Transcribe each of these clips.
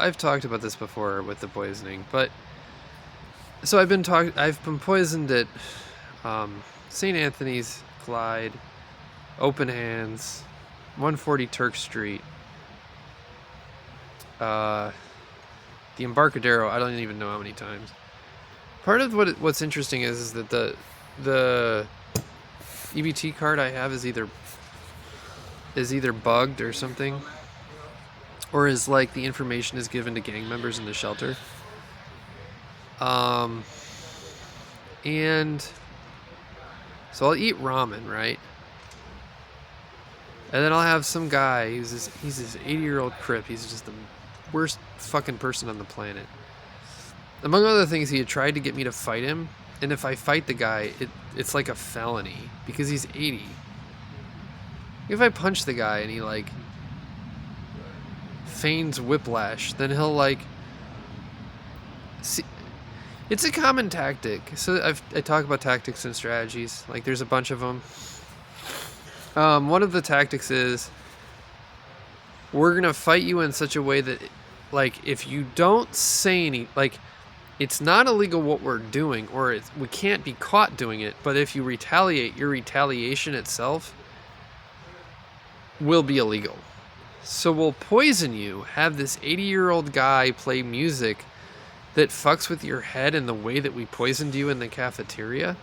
I've talked about this before with the poisoning, but so I've been poisoned at St. Anthony's, Clyde, Open Hands, 140 Turk Street, the Embarcadero. I don't even know how many times. Part of what's interesting is that the EBT card I have is either bugged or something, or is like the information is given to gang members in the shelter. And so I'll eat ramen, right? And then I'll have some guy he's this 80-year-old crip. He's just the worst fucking person on the planet. Among other things, he had tried to get me to fight him, and if I fight the guy, it's like a felony because he's 80. If I punch the guy and he like feigns whiplash, then he'll like see. It's a common tactic. So I talk about tactics and strategies. Like there's a bunch of them. One of the tactics is we're gonna fight you in such a way that, like, if you don't say any, like, it's not illegal what we're doing, or we can't be caught doing it. But if you retaliate, your retaliation itself will be illegal. So we'll poison you. Have this 80-year-old guy play music that fucks with your head in the way that we poisoned you in the cafeteria.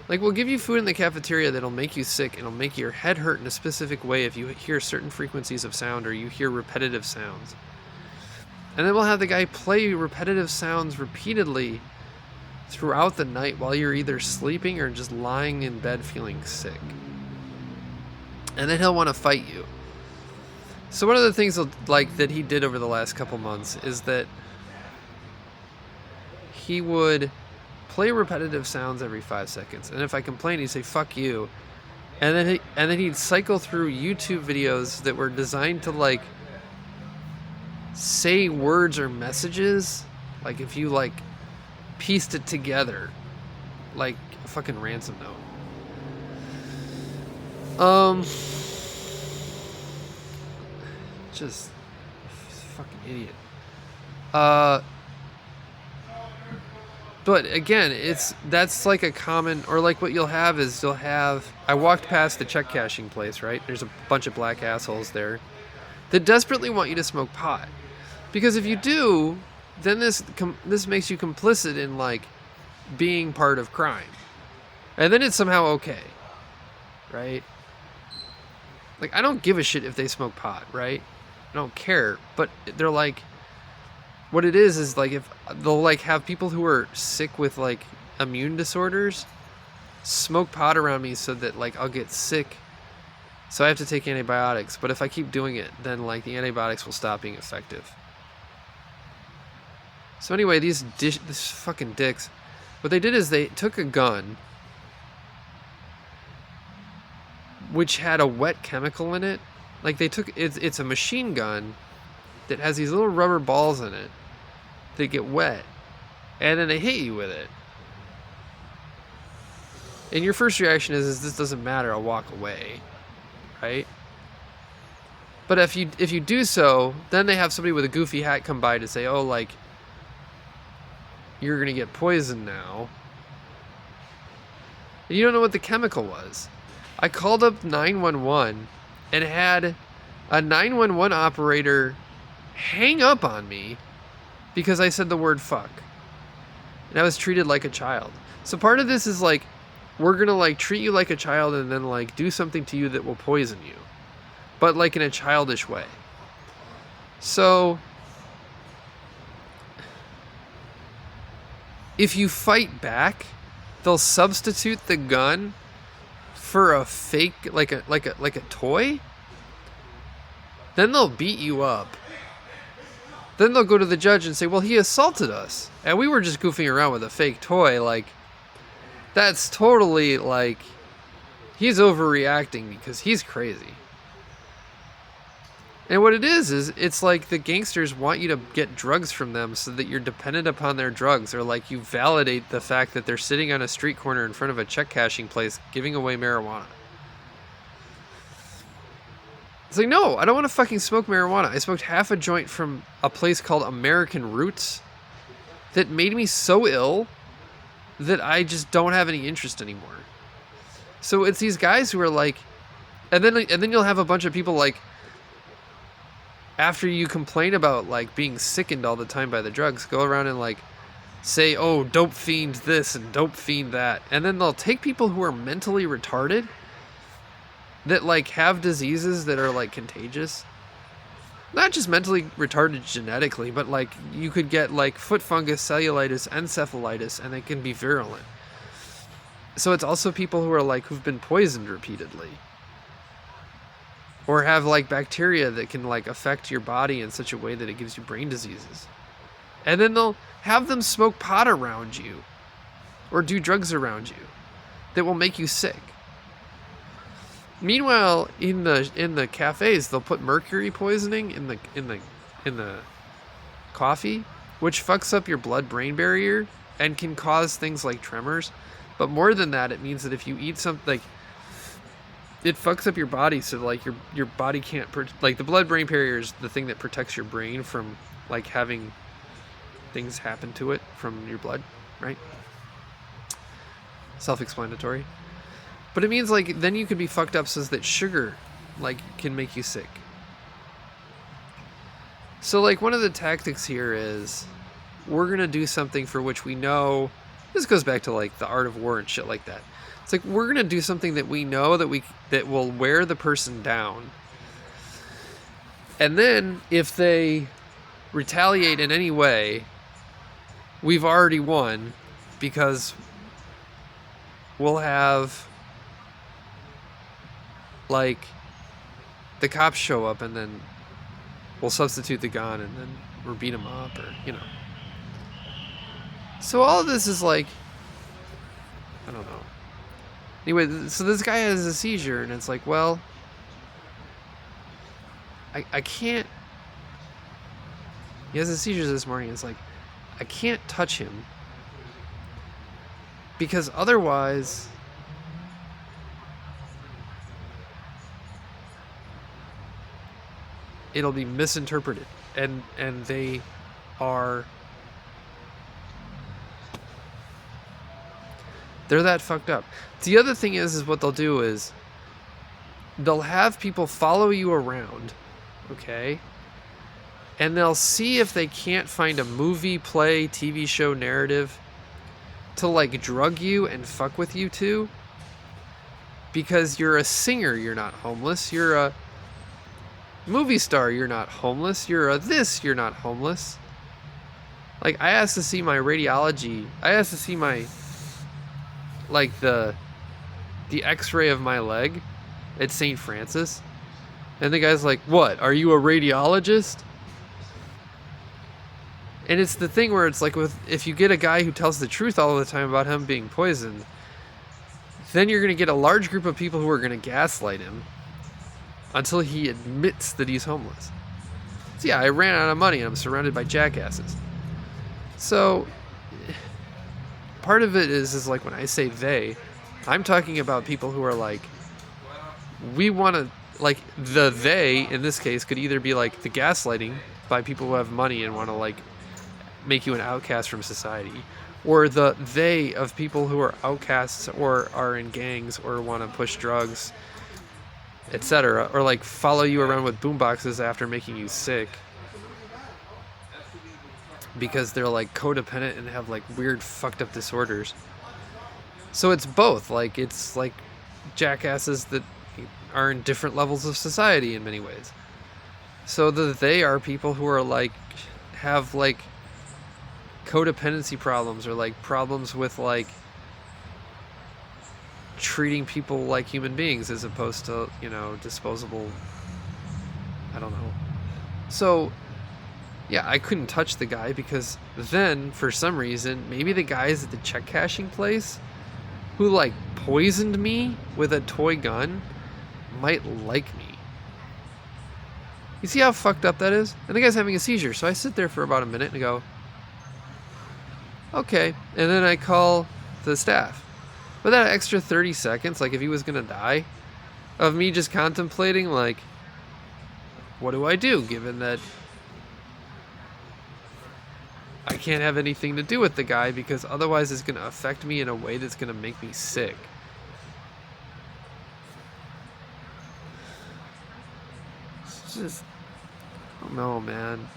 Like, we'll give you food in the cafeteria that'll make you sick, and it'll make your head hurt in a specific way if you hear certain frequencies of sound or you hear repetitive sounds. And then we'll have the guy play repetitive sounds repeatedly throughout the night while you're either sleeping or just lying in bed feeling sick. And then he'll want to fight you. So one of the things like that he did over the last couple months is that he would play repetitive sounds every 5 seconds, and if I complained, he'd say "fuck you," and then he'd cycle through YouTube videos that were designed to like say words or messages, like if you like pieced it together, like a fucking ransom note. Just fucking idiot. But again, that's like a common, or like what you'll have is I walked past the check cashing place, right? There's a bunch of black assholes there that desperately want you to smoke pot. Because if you do, then this makes you complicit in like being part of crime. And then it's somehow okay. Right? Like, I don't give a shit if they smoke pot, right? I don't care. But they're like, what it is like if they'll like have people who are sick with like immune disorders smoke pot around me so that like I'll get sick, so I have to take antibiotics. But if I keep doing it, then like the antibiotics will stop being effective. So anyway, these fucking dicks, what they did is they took a gun which had a wet chemical in it. Like they took it's a machine gun that has these little rubber balls in it that get wet, and then they hit you with it. And your first reaction is this doesn't matter, I'll walk away, right? But if you do so, then they have somebody with a goofy hat come by to say, oh, like, you're gonna get poisoned now. And you don't know what the chemical was. I called up 911 and had a 911 operator hang up on me because I said the word fuck. And I was treated like a child. So part of this is like, we're gonna like treat you like a child and then like do something to you that will poison you. But like in a childish way. So if you fight back, they'll substitute the gun for a fake, like a toy. Then they'll beat you up. Then they'll go to the judge and say, well, he assaulted us, and we were just goofing around with a fake toy. Like, that's totally, like, he's overreacting because he's crazy. And what it is it's like the gangsters want you to get drugs from them so that you're dependent upon their drugs, or like you validate the fact that they're sitting on a street corner in front of a check cashing place giving away marijuana. It's like, no, I don't want to fucking smoke marijuana. I smoked half a joint from a place called American Roots that made me so ill that I just don't have any interest anymore. So it's these guys who are like, and then you'll have a bunch of people like, after you complain about like being sickened all the time by the drugs, go around and like say, oh, dope fiend this and dope fiend that. And then they'll take people who are mentally retarded that like have diseases that are like contagious. Not just mentally retarded genetically, but like you could get like foot fungus, cellulitis, encephalitis, and they can be virulent. So it's also people who are like who've been poisoned repeatedly. Or have like bacteria that can like affect your body in such a way that it gives you brain diseases. And then they'll have them smoke pot around you or do drugs around you that will make you sick. Meanwhile, in the cafes, they'll put mercury poisoning in the coffee, which fucks up your blood-brain barrier and can cause things like tremors. But more than that, it means that if you eat something like, it fucks up your body, so like your body can't like the blood-brain barrier is the thing that protects your brain from like having things happen to it from your blood, right? Self-explanatory. But it means like then you could be fucked up so that sugar like can make you sick. So like one of the tactics here is we're gonna do something for which we know, this goes back to like the art of war and shit like that. It's like we're gonna do something that we know that will wear the person down. And then if they retaliate in any way, we've already won because we'll have like the cops show up and then we'll substitute the gun and then we'll beat them up or, you know. So all of this is like, I don't know. Anyway, so this guy has a seizure and it's like, well, I can't, he has a seizure this morning. It's like, I can't touch him because otherwise it'll be misinterpreted and they're that fucked up. The other thing is what they'll do is they'll have people follow you around, okay? And they'll see if they can't find a movie, play, TV show narrative to like drug you and fuck with you too. Because you're a singer, you're not homeless. You're a movie star, you're not homeless. You're a this, you're not homeless. Like I asked to see my radiology. I asked to see my like the x-ray of my leg at St. Francis. And the guy's like, "What? Are you a radiologist?" And it's the thing where it's like if you get a guy who tells the truth all the time about him being poisoned, then you're going to get a large group of people who are going to gaslight him until he admits that he's homeless. So yeah, I ran out of money and I'm surrounded by jackasses. So part of it is like when I say they, I'm talking about people who are like, we want to, like they in this case could either be like the gaslighting by people who have money and want to like make you an outcast from society, or the they of people who are outcasts or are in gangs or want to push drugs, etc., or like follow you around with boomboxes after making you sick because they're like codependent and have like weird fucked up disorders. So it's both, like it's like jackasses that are in different levels of society in many ways. So they are people who are like have like codependency problems or like problems with like treating people like human beings as opposed to, you know, disposable, I don't know. So yeah, I couldn't touch the guy because then for some reason maybe the guys at the check cashing place who like poisoned me with a toy gun might like me. You see how fucked up that is? And the guy's having a seizure, so I sit there for about a minute and go, okay. And then I call the staff. But that extra 30 seconds, like if he was gonna die, of me just contemplating like, what do I do given that I can't have anything to do with the guy because otherwise it's going to affect me in a way that's going to make me sick? It's just, I don't know, man.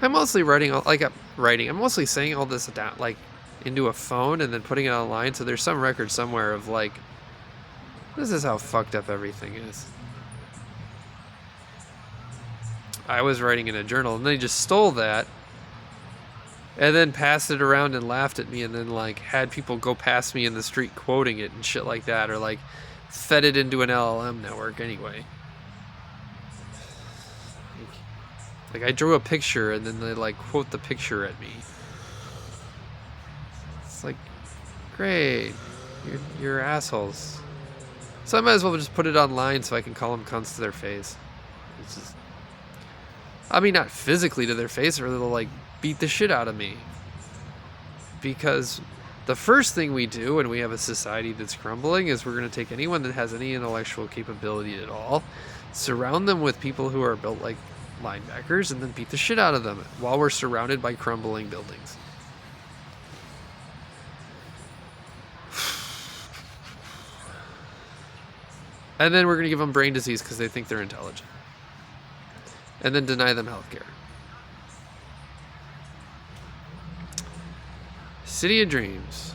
I'm mostly I'm mostly saying all this down, like, into a phone and then putting it online, so there's some record somewhere of, like, this is how fucked up everything is. I was writing in a journal, and they just stole that, and then passed it around and laughed at me, and then, like, had people go past me in the street quoting it and shit like that, or, like, fed it into an LLM network anyway. Like, I drew a picture, and then they, like, quote the picture at me. It's like, great, you're assholes. So I might as well just put it online so I can call them cunts to their face. It's just, I mean, not physically to their face, or they'll, like, beat the shit out of me. Because the first thing we do when we have a society that's crumbling is we're going to take anyone that has any intellectual capability at all, surround them with people who are built like linebackers, and then beat the shit out of them while we're surrounded by crumbling buildings. And then we're going to give them brain disease because they think they're intelligent. And then deny them healthcare. City of Dreams.